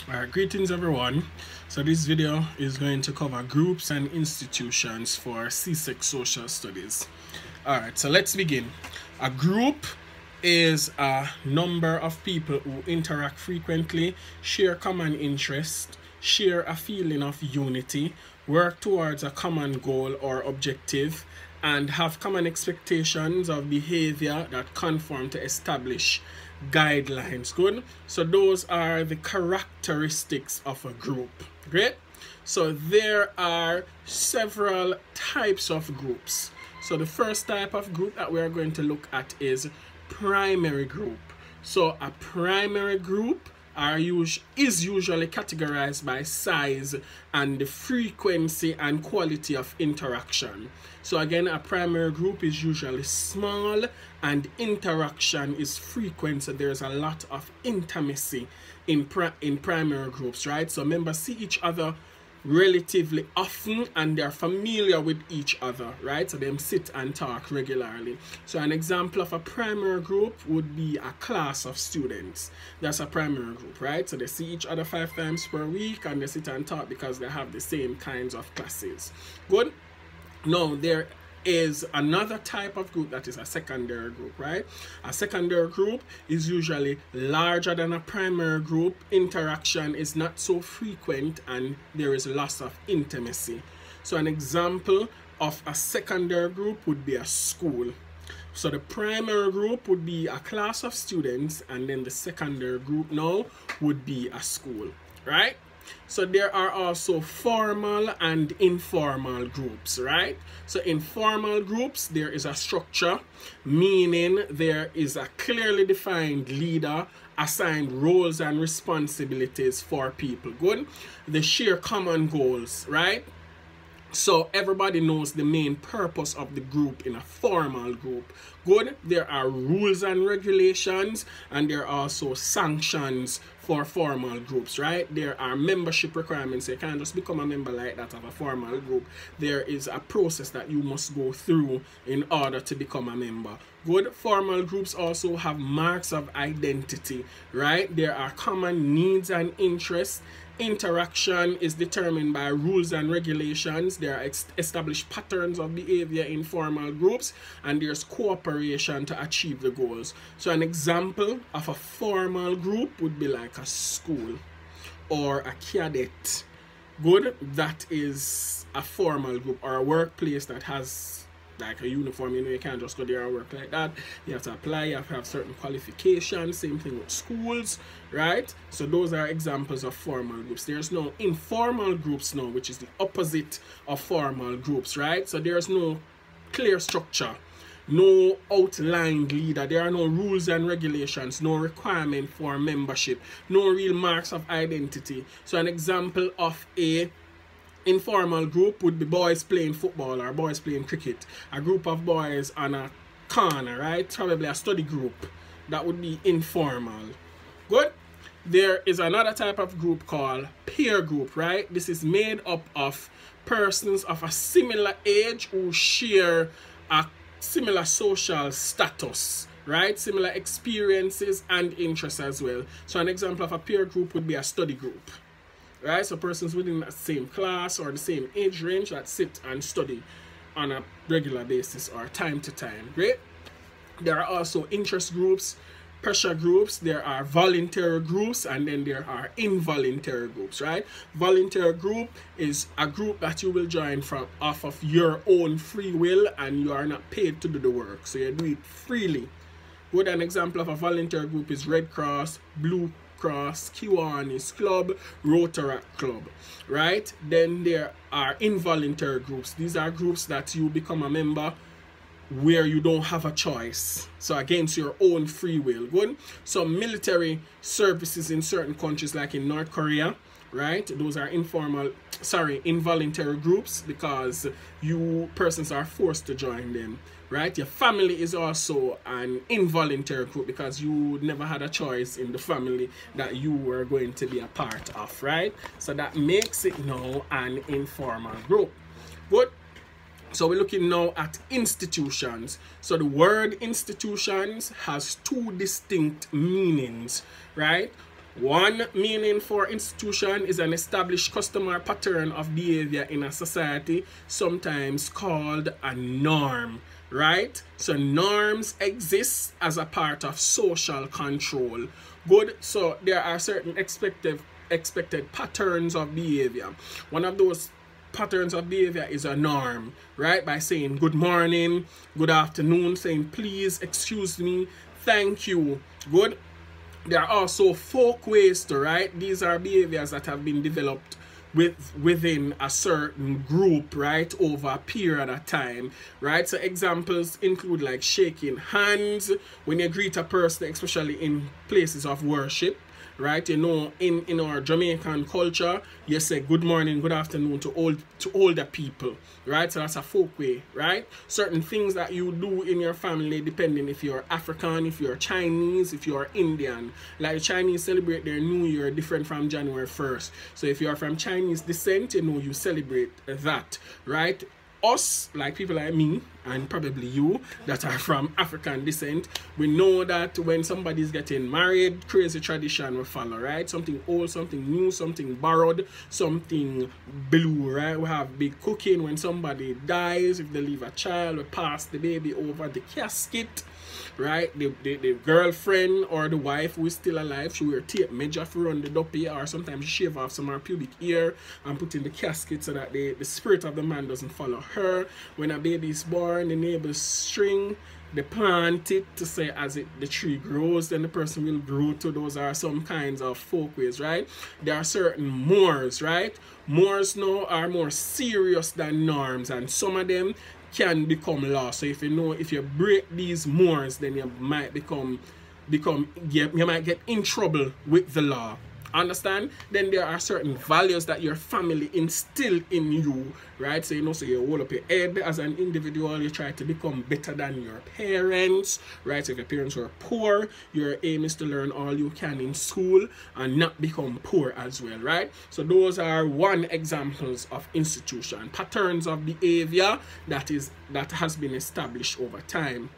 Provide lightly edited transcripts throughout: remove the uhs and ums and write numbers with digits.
Alright, greetings everyone. So this video is going to cover groups and institutions for CSEC Social Studies. Alright, so let's begin. A group is a number of people who interact frequently, share common interest, share a feeling of unity, work towards a common goal or objective, and have common expectations of behavior that conform to established guidelines. Good. So those are the characteristics of a group. Great. So there are several types of groups. So the first type of group that we are going to look at is primary group. So a primary group is usually categorized by size and the frequency and quality of interaction. So again, a primary group is usually small and interaction is frequent, so there's a lot of intimacy in primary groups, right? So members see each other relatively often and they're familiar with each other, right? So them sit and talk regularly. So an example of a primary group would be a class of students. That's a primary group, right? So they see each other 5 times per week and they sit and talk because they have the same kinds of classes. Good. Now there is another type of group that is a secondary group, right? A secondary group is usually larger than a primary group. Interaction is not so frequent and there is loss of intimacy. So an example of a secondary group would be a school. So the primary group would be a class of students and then the secondary group now would be a school, right? So there are also formal and informal groups, right? So in formal groups, there is a structure, meaning there is a clearly defined leader, assigned roles and responsibilities for people. Good. They share common goals, right? So everybody knows the main purpose of the group in a formal group. Good. There are rules and regulations and there are also sanctions for formal groups, right? There are membership requirements. You can't just become a member like that of a formal group. There is a process that you must go through in order to become a member. Good. Formal groups also have marks of identity, right? There are common needs and interests. Interaction is determined by rules and regulations. There are established patterns of behavior in formal groups and there's cooperation to achieve the goals. So an example of a formal group would be like a school or a cadet. Good. That is a formal group, or a workplace that has like a uniform. You know, you can't just go there and work like that. You have to apply, you have to have certain qualifications. Same thing with schools, right? So those are examples of formal groups. There's no informal groups now, which is the opposite of formal groups, right? So there's no clear structure, no outlined leader, there are no rules and regulations, no requirement for membership, no real marks of identity. So an example of a informal group would be boys playing football or boys playing cricket. A group of boys on a corner, right? Probably a study group. That would be informal. Good. There is another type of group called peer group, right? This is made up of persons of a similar age who share a similar social status, right? Similar experiences and interests as well. So an example of a peer group would be a study group. Right, so persons within the same class or the same age range that sit and study on a regular basis or time to time. Great. There are also interest groups, pressure groups, there are voluntary groups, and then there are involuntary groups, right? Voluntary group is a group that you will join from off of your own free will and you are not paid to do the work, so you do it freely. Good. An example of a voluntary group is Red Cross, Blue Cross, Kiwanis Club, Rotaract Club, right? Then there are involuntary groups. These are groups that you become a member where you don't have a choice, so against your own free will. Good. So military services in certain countries like in North Korea, right? Those are involuntary groups because you persons are forced to join them, right? Your family is also an involuntary group because you never had a choice in the family that you were going to be a part of, right? So that makes it now an informal group. Good. So we're looking now at institutions. So the word institutions has 2 distinct meanings, right? One meaning for institution is an established custom or pattern of behavior in a society, sometimes called a norm, right? So norms exist as a part of social control. Good. So there are certain expected patterns of behavior. One of those patterns of behavior is a norm, right? By saying good morning, good afternoon, saying please, excuse me, thank you. Good. There are also folk ways to, right? These are behaviors that have been developed within a certain group, right, over a period of time, right? So examples include like shaking hands when you greet a person, especially in places of worship, right? You know, in our Jamaican culture, you say good morning, good afternoon to older people, right? So that's a folk way, right? Certain things that you do in your family, depending if you're African, if you're Chinese, if you're Indian. Like the Chinese celebrate their New Year different from January 1st. So if you're from Chinese descent, you know, you celebrate that, right? Us, like people like me, and probably you, that are from African descent, we know that when somebody's getting married, crazy tradition will follow, right? Something old, something new, something borrowed, something blue, right? We have big cooking when somebody dies. If they leave a child, we pass the baby over the casket, right? The girlfriend or the wife who is still alive, she will tape measure for run the duppy, or sometimes she shave off some of her pubic hair and put in the casket so that the spirit of the man doesn't follow her. When a baby is born, the neighbors string, they plant it to say as the tree grows, then the person will grow to. Those are some kinds of folk ways, right? There are certain mores, right? Mores now are more serious than norms, and some of them can become law. So if you know, if you break these mores, then you might you might get in trouble with the law. Understand? Then there are certain values that your family instill in you, right? So you know, so you hold up your head as an individual, you try to become better than your parents, right? So if your parents were poor, your aim is to learn all you can in school and not become poor as well, right? So those are one examples of institution, patterns of behavior that has been established over time.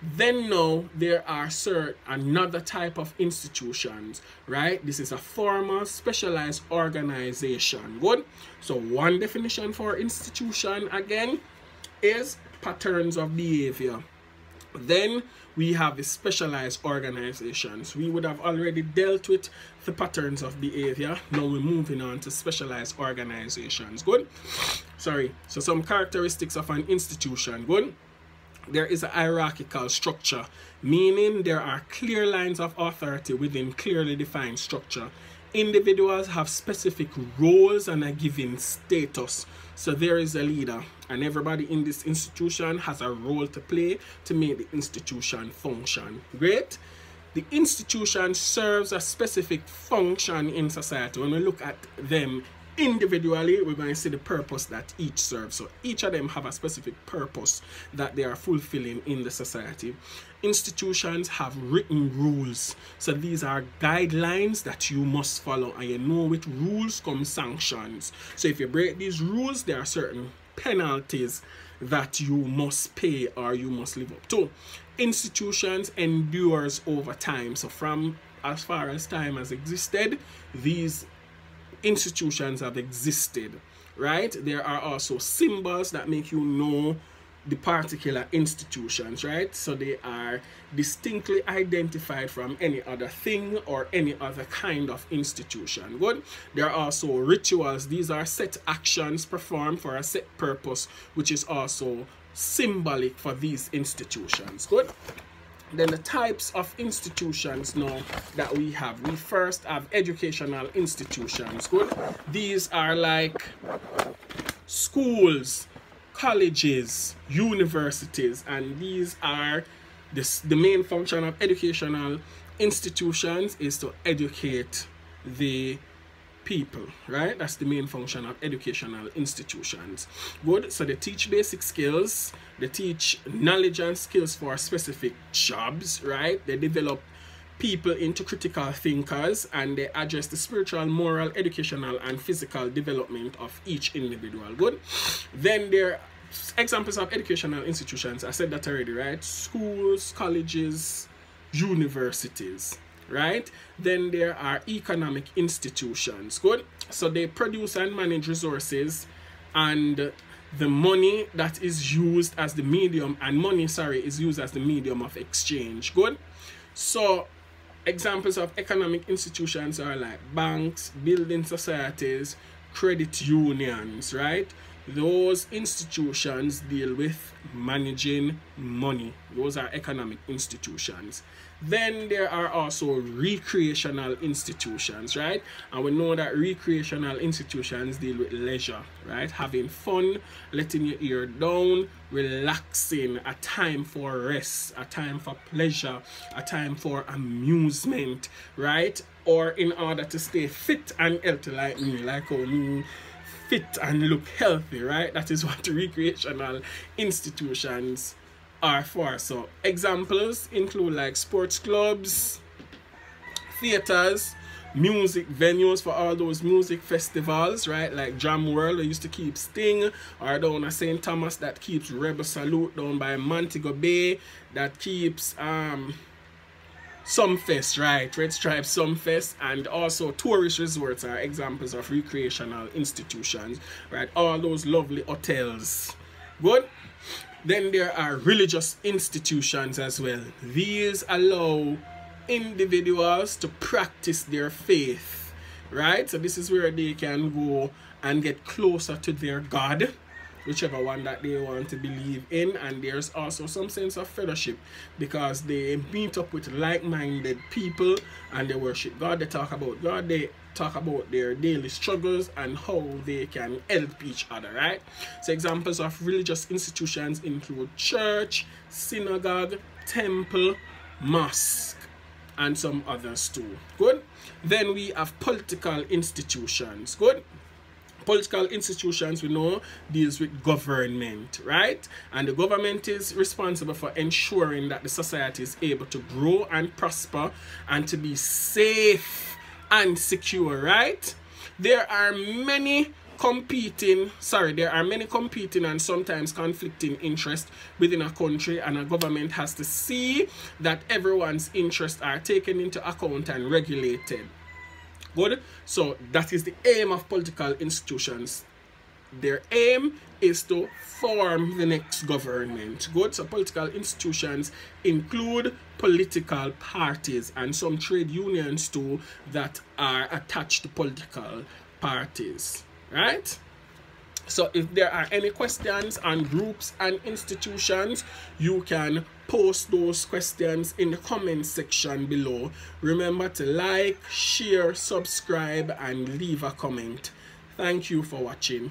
Then now there are another type of institutions, right? This is a formal specialized organization. Good. So one definition for institution again is patterns of behavior. Then we have the specialized organizations. We would have already dealt with the patterns of behavior. Now we're moving on to specialized organizations. Good. Sorry. So some characteristics of an institution. Good. There is a hierarchical structure, meaning there are clear lines of authority within clearly defined structure. Individuals have specific roles and a given status. So there is a leader, and everybody in this institution has a role to play to make the institution function. Great. The institution serves a specific function in society. When we look at them individually, we're going to see the purpose that each serves. So each of them have a specific purpose that they are fulfilling in the society. Institutions have written rules. So these are guidelines that you must follow, and you know with rules come sanctions. So if you break these rules, there are certain penalties that you must pay or you must live up to. Institutions endures over time. So from as far as time has existed, these institutions have existed, right? There are also symbols that make you know the particular institutions, right? So they are distinctly identified from any other thing or any other kind of institution. Good. There are also rituals. These are set actions performed for a set purpose, which is also symbolic for these institutions. Good. Then the types of institutions now that we have. We first have educational institutions. Good. These are like schools, colleges, universities, and these are the main function of educational institutions is to educate the people, right? That's the main function of educational institutions. Good. So they teach basic skills, they teach knowledge and skills for specific jobs, right? They develop people into critical thinkers, and they address the spiritual, moral, educational, and physical development of each individual. Good. Then there are examples of educational institutions. I said that already, right? Schools, colleges, universities, right? Then there are economic institutions. Good. So they produce and manage resources, and the money that is used as the medium, and money, sorry, is used as the medium of exchange. Good. So examples of economic institutions are like banks, building societies, credit unions, right? Those institutions deal with managing money. Those are economic institutions. Then there are also recreational institutions, right? And we know that recreational institutions deal with leisure, right? Having fun, letting your ear down, relaxing, a time for rest, a time for pleasure, a time for amusement, right? Or in order to stay fit and healthy like me, like how me fit and look healthy, right? That is what recreational institutions are for. So examples include like sports clubs, theaters, music venues for all those music festivals, right? Like Jam World, they used to keep Sting, or down at St. Thomas that keeps Rebel Salute, down by Montego Bay that keeps Sumfest, right? Red Stripe Sumfest, and also tourist resorts are examples of recreational institutions, right? All those lovely hotels. Good. Then there are religious institutions as well. These allow individuals to practice their faith, right? So this is where they can go and get closer to their God, whichever one that they want to believe in. And there's also some sense of fellowship because they meet up with like-minded people and they worship God. They talk about God, they talk about their daily struggles and how they can help each other, right? So examples of religious institutions include church, synagogue, temple, mosque, and some others too. Good. Then we have political institutions. Good. Political institutions, we know, deals with government, right? And the government is responsible for ensuring that the society is able to grow and prosper and to be safe and secure, right? There are many competing and sometimes conflicting interests within a country, and a government has to see that everyone's interests are taken into account and regulated. Good. So that is the aim of political institutions. Their aim is to form the next government. Good. So political institutions include political parties and some trade unions too that are attached to political parties, right? So if there are any questions on groups and institutions, you can post those questions in the comment section below. Remember to like, share, subscribe, and leave a comment. Thank you for watching.